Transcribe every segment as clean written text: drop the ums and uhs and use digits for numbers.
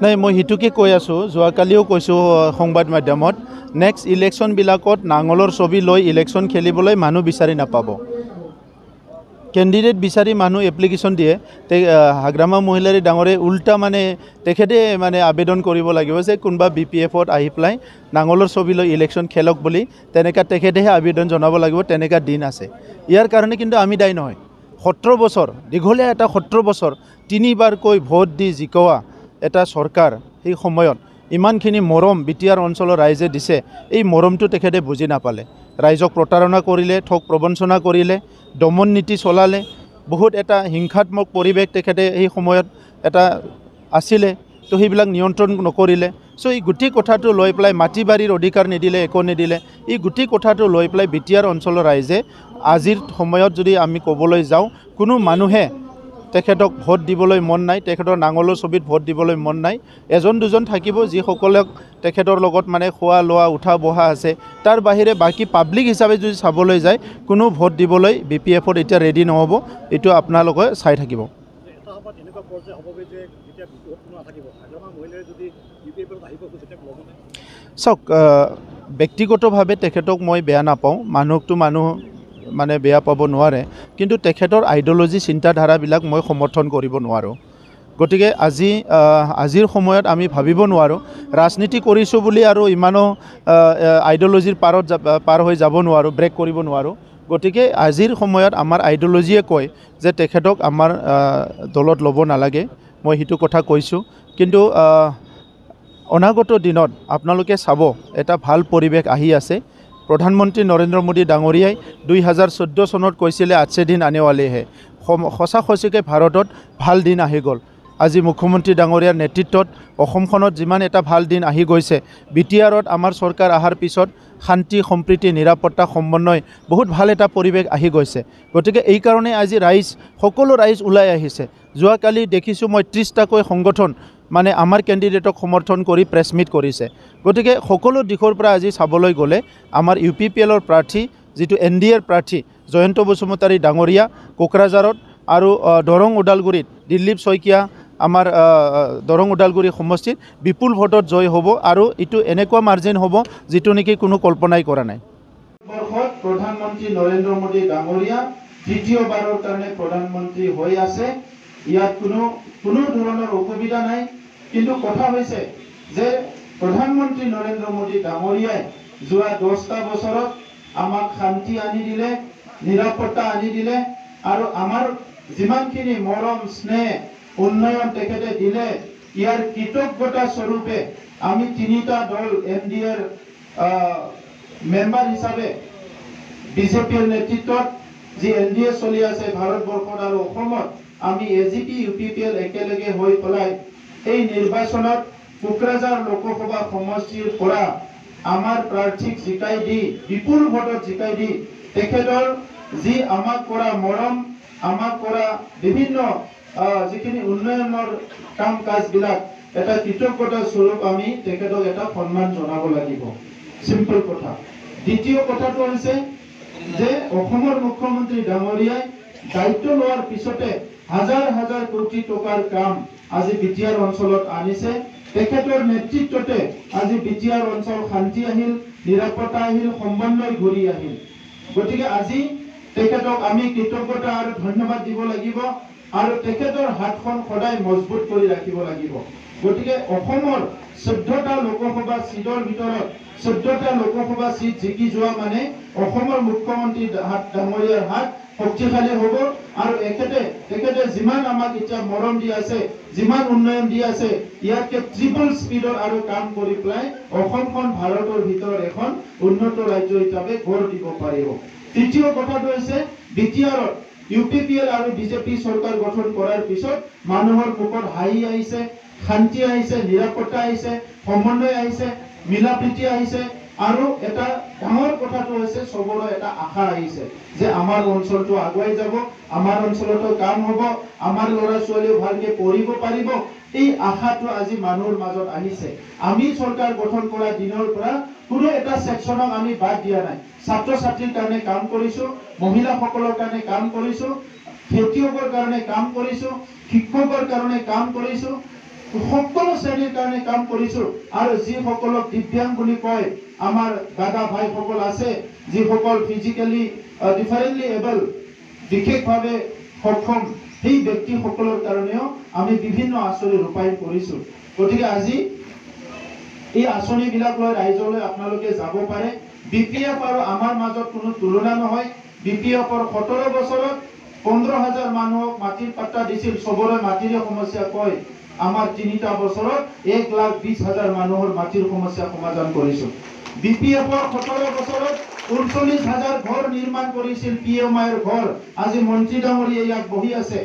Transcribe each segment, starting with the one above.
নাই মই সেইটোকে কৈ আছোঁ, যোৱাকালিও কৈছোঁ সংবাদ মাধ্যমত, নেক্সট ইলেকশ্যনবিলাকত নাঙলৰ ছবি লৈ ইলেকশ্যন খেলিবলৈ মানুহ বিচাৰি নাপাব। কেণ্ডিডেট বিচাৰি মানুহ এপ্লিকেশ্যন দিয়ে, হাগ্ৰামা মহিলাৰী ডাঙৰে উল্টা মানে তেখেতে মানে আবেদন কৰিব লাগিব যে কোনোবা BPFত আহি পেলাই নাঙলৰ ছবি লৈ ইলেকশ্যন খেলক বুলি, তেনেকুৱা তেখেতেহে আবেদন জনাব লাগিব, তেনেকুৱা দিন আছে। ইয়াৰ কাৰণে কিন্তু আমি দায়ী নহয়। 17 বছৰ দীঘলীয়া এটা 17 বছৰ 3বাৰকৈ ভোট দি জিকোৱা এটা চৰকাৰ, সেই সময়ত ইমানখিনি মৰম বিটিআৰ অঞ্চলৰ ৰাইজে দিছে, এই মৰমটো তেখেতে বুজি নাপালে। ৰাইজক প্ৰতাৰণা কৰিলে, ঠগ প্ৰবঞ্চনা কৰিলে, দমন নীতি চলালে, বহুত এটা হিংসাত্মক পৰিৱেশ তেখেতে এই সময়ত এটা আছিলে, তো সেইবিলাক নিয়ন্ত্ৰণ নকৰিলে। চ' এই গোটেই কথাটো লৈ পেলাই মাটি বাৰীৰ অধিকাৰ নিদিলে, একো নিদিলে। এই গোটেই কথাটো লৈ পেলাই বিটিআৰ অঞ্চলৰ ৰাইজে আজিৰ সময়ত যদি আমি ক'বলৈ যাওঁ, কোনো মানুহে তেখেতক ভোট দিবলৈ মন নাই, তেখেতৰ নাঙলৰ ছবিত ভোট দিবলৈ মন নাই। এজন দুজন থাকিব যিসকলক তেখেতৰ লগত মানে খোৱা লোৱা উঠা বহা আছে, তাৰ বাহিৰে বাকী পাব্লিক হিচাপে যদি চাবলৈ যায়, কোনো ভোট দিবলৈ BPFত এতিয়া ৰেডি নহ'ব। এইটো আপোনালোকে চাই থাকিব। চাওক, ব্যক্তিগতভাৱে তেখেতক মই বেয়া নাপাওঁ, মানুহকতো মানুহ মানে বেয়া পাব নোৱাৰে, কিন্তু তেখেতৰ আইডিঅ'লজি চিন্তাধাৰাবিলাক মই সমৰ্থন কৰিব নোৱাৰোঁ। গতিকে আজিৰ সময়ত আমি ভাবিব নোৱাৰোঁ, ৰাজনীতি কৰিছোঁ বুলি আৰু ইমানো আইডিঅ'লজিৰ পাৰ হৈ যাব নোৱাৰোঁ, ব্ৰেক কৰিব নোৱাৰোঁ। গতিকে আজিৰ সময়ত আমাৰ আইডিঅ'লজিয়ে কয় যে তেখেতক আমাৰ দলত ল'ব নালাগে, মই সেইটো কথা কৈছোঁ। কিন্তু অনাগত দিনত আপোনালোকে চাব, এটা ভাল পৰিৱেশ আহি আছে। প্ৰধানমন্ত্ৰী নৰেন্দ্ৰ মোদী ডাঙৰীয়াই 2014 চনত কৈছিলে আচ্ছে দিন আনে ৱালে হে। সঁচা সঁচিকৈ ভাৰতত ভাল দিন আহি গ'ল। আজি মুখ্যমন্ত্ৰী ডাঙৰীয়াৰ নেতৃত্বত অসমখনত যিমান এটা ভাল দিন আহি গৈছে, বিটিআৰত আমাৰ চৰকাৰ অহাৰ পিছত শান্তি সম্প্ৰীতি নিৰাপত্তা সমন্বয় বহুত ভাল এটা পৰিৱেশ আহি গৈছে। গতিকে এই কাৰণে আজি সকলো ৰাইজ ওলাই আহিছে। যোৱাকালি দেখিছোঁ মই 30টাকৈ সংগঠন মানে আমাৰ কেণ্ডিডেটক সমৰ্থন কৰি প্ৰেছ মিট কৰিছে। গতিকে সকলো দিশৰ পৰা আজি চাবলৈ গ'লে আমাৰ UPPLৰ প্ৰাৰ্থী, যিটো NDAৰ প্ৰাৰ্থী জয়ন্ত বসুমতাৰী ডাঙৰীয়া কোকৰাঝাৰত আৰু দৰং ওদালগুৰিত দিলীপ শইকীয়া, আমাৰ দৰং ওদালগুৰি সমষ্টিত বিপুল ভোটত জয় হ'ব, আৰু এইটো এনেকুৱা মাৰ্জিন হ'ব যিটো নেকি কোনো কল্পনাই কৰা নাই। বৰ্ষত প্ৰধানমন্ত্ৰী নৰেন্দ্ৰ মোদী ডাঙৰীয়া তৃতীয়বাৰৰ কাৰণে প্ৰধানমন্ত্ৰী হৈ আছে। ইয়াত কোনো ধৰণৰ অসুবিধা নাই। কিন্তু কথা হৈছে যে প্ৰধানমন্ত্ৰী নৰেন্দ্ৰ মোদী ডাঙৰীয়াই যোৱা 10টা বছৰত আমাক শান্তি আনি দিলে, নিৰাপত্তা আনি দিলে, আৰু আমাৰ যিমানখিনি মৰম স্নেহ উন্নয়ন তেখেতে দিলে, ইয়াৰ কৃতজ্ঞতা স্বৰূপে আমি 3টা দল NDAৰ মেম্বাৰ হিচাপে BJPৰ নেতৃত্বত যি NDA চলি আছে ভাৰতবৰ্ষত আৰু অসমত, আমি AGP UPPL একেলগে হৈ পেলাই এই নিৰ্বাচনত কোকৰাঝাৰ লোকসভা সমষ্টিৰ পৰা আমাৰ প্ৰাৰ্থীক জিকাই দি, বিপুল ভোটত জিকাই দি, তেখেতৰ যি আমাক কৰা মৰম, আমাক কৰা বিভিন্ন যিখিনি উন্নয়নৰ কাম কাজবিলাক, এটা কৃতজ্ঞতা স্বৰূপ আমি তেখেতক এটা সন্মান জনাব লাগিব। চিম্পল কথা। দ্বিতীয় কথাটো হৈছে যে অসমৰ মুখ্যমন্ত্ৰী ডাঙৰীয়াই দায়িত্ব লোৱাৰ পিছতে হাজাৰ হাজাৰ কোটি টকাৰ কাম আজি বিটিআৰ অঞ্চলত আনিছে। তেখেতৰ নেতৃত্বতে আজি বিটিআৰ অঞ্চল শান্তি আহিল, নিৰাপত্তা আহিল, সমন্বয় ঘূৰি আহিল। গতিকে আজি তেখেতক আমি কৃতজ্ঞতা আৰু ধন্যবাদ দিব লাগিব, আৰু তেখেতৰ হাতখন সদায় মজবুত কৰি ৰাখিব লাগিব। গতিকে অসমৰ 14টা লোকসভা সিটৰ ভিতৰত 14টা লোকসভা সিট জিকি যোৱা মানে অসমৰ মুখ্যমন্ত্ৰী ডাঙৰীয়াৰ হাত শক্তিশালী হ'ব, আৰু তেখেতে যিমান আমাক এতিয়া মৰম দি আছে, যিমান উন্নয়ন দি আছে, ইয়াতকে ট্ৰিপল স্পীডৰ আৰু কাম কৰি পেলাই অসমখন ভাৰতৰ ভিতৰত এখন উন্নত ৰাজ্য হিচাপে গঢ় দিব পাৰিব। তৃতীয় কথাটো হৈছে বিটিআৰত UPPL আৰু BJP চৰকাৰ গঠন কৰাৰ পিছত মানুহৰ মুখত হাঁহি আহিছে, শান্তি আহিছে, নিৰাপত্তা আহিছে, সমন্বয় আহিছে, মিলা প্ৰীতি আহিছে, আৰু এটা ডাঙৰ কথাটো হৈছে সবৰে এটা আশা আহিছে যে আমাৰ অঞ্চলটো আগুৱাই যাব, আমাৰ অঞ্চলতো কাম হ'ব, আমাৰ ল'ৰা ছোৱালীও ভালকে পঢ়িব পাৰিব। এই আশাটো আজি মানুহৰ মাজত আহিছে। আমি চৰকাৰ গঠন কৰা দিনৰ পৰা কোনো এটা সেকশনক আমি বাদ দিয়া নাই। ছাত্ৰ ছাত্ৰীৰ কাৰণে কাম কৰিছো, মহিলাসকলৰ কাৰণে কাম কৰিছো, খেতিয়কৰ কাৰণে কাম কৰিছোঁ, শিক্ষকৰ কাৰণে কাম কৰিছোঁ, সকলো শ্ৰেণীৰ কাৰণে কাম কৰিছোঁ। আৰু যিসকলক দিব্যাং বুলি কয়, আমাৰ দাদা ভাইসকল আছে যিসকল ফিজিকেলি ডিফাৰেণ্টলি এবল, বিশেষভাৱে সক্ষম, সেই ব্যক্তিসকলৰ কাৰণেও আমি বিভিন্ন আঁচনি ৰূপায়ণ কৰিছোঁ। গতিকে আজি এই আঁচনিবিলাক লৈ ৰাইজলৈ আপোনালোকে যাব পাৰে। BPF আৰু আমাৰ মাজত কোনো তুলনা নহয়। BPFৰ 17 বছৰত 15,000 মানুহক মাটিৰ পাট্টা দিছিল, চবৰে মাটিৰে সমস্যা কয়। আমাৰ 3টা বছৰত 1,20,000 মানুহৰ মাটিৰ সমস্যা সমাধান কৰিছোঁ। BPFৰ 17 বছৰত 39,000 ঘৰ নিৰ্মাণ কৰিছিল, PMIৰ ঘৰ। আজি মন্ত্ৰী ডাঙৰীয়া ইয়াত বহি আছে।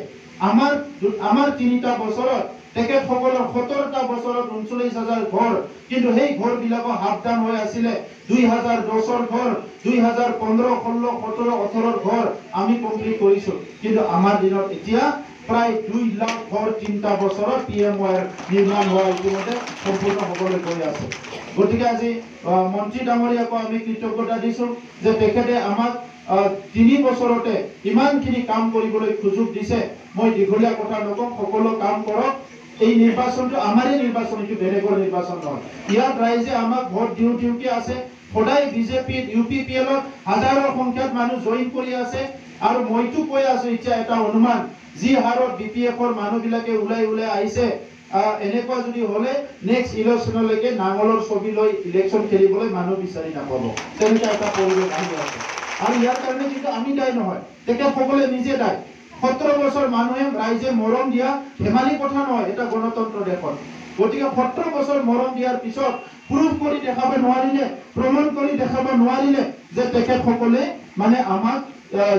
আমাৰ 3টা বছৰত তেখেতসকলৰ 17টা বছৰত 39,000 ঘৰ, কিন্তু সেই ঘৰবিলাকৰ সাৱধান হৈ আছিলে। 2010ৰ ঘৰ, 2015, 16, 17, 18ৰ ঘৰ আমি কমপ্লিট কৰিছোঁ। কিন্তু আমাৰ দিনত এতিয়া প্ৰায় 2 লাখ ঘৰ 3টা বছৰত PMIৰ নিৰ্মাণ হোৱা ইতিমধ্যে সম্পূৰ্ণ হ'বলৈ গৈ আছে। গতিকে আজি মন্ত্ৰী ডাঙৰীয়াকো আমি কৃতজ্ঞতা দিছোঁ যে তেখেতে আমাক 3 বছৰতে ইমানখিনি কাম কৰিবলৈ সুযোগ দিছে। মই দীঘলীয়া কথা নকওঁ, সকলো কাম কৰক। এই নিৰ্বাচনটো আমাৰে নিৰ্বাচন, এইটো বেলেগৰ নিৰ্বাচন নহয়। ইয়াত ৰাইজে আমাক ভোট দিওঁকে আছে। সদায় বিজেপি UPPLত হাজাৰৰ সংখ্যাত মানুহ জইন কৰি আছে। আৰু মইতো কৈ আছো এতিয়া এটা অনুমান, যি হাৰত BPFৰ মানুহবিলাকে ওলাই আহিছে, এনেকুৱা যদি হ'লে নেক্সট ইলেকশ্যনলৈকে নাঙলৰ ছবি লৈ ইলেকশ্যন খেলিবলৈ মানুহ বিচাৰি নাপাব। তেনেকুৱা এটা পৰিৱেশ আহি আছে। আৰু ইয়াৰ কাৰণে কিন্তু আমি দায়ী নহয়, তেখেতসকলে নিজে দায়ী। 17 বছৰ মানুহে ৰাইজে মৰম দিয়া ধেমালি কথা নহয় এটা গণতন্ত্ৰ দেশত। গতিকে 17 বছৰ মৰম দিয়াৰ পিছত প্ৰুভ কৰি দেখাব নোৱাৰিলে, প্ৰমাণ কৰি দেখাব নোৱাৰিলে যে তেখেতসকলে মানে আমাক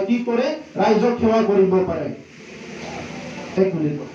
কি কৰে, ৰাইজক সেৱা কৰিব পাৰে। এক মিনিট।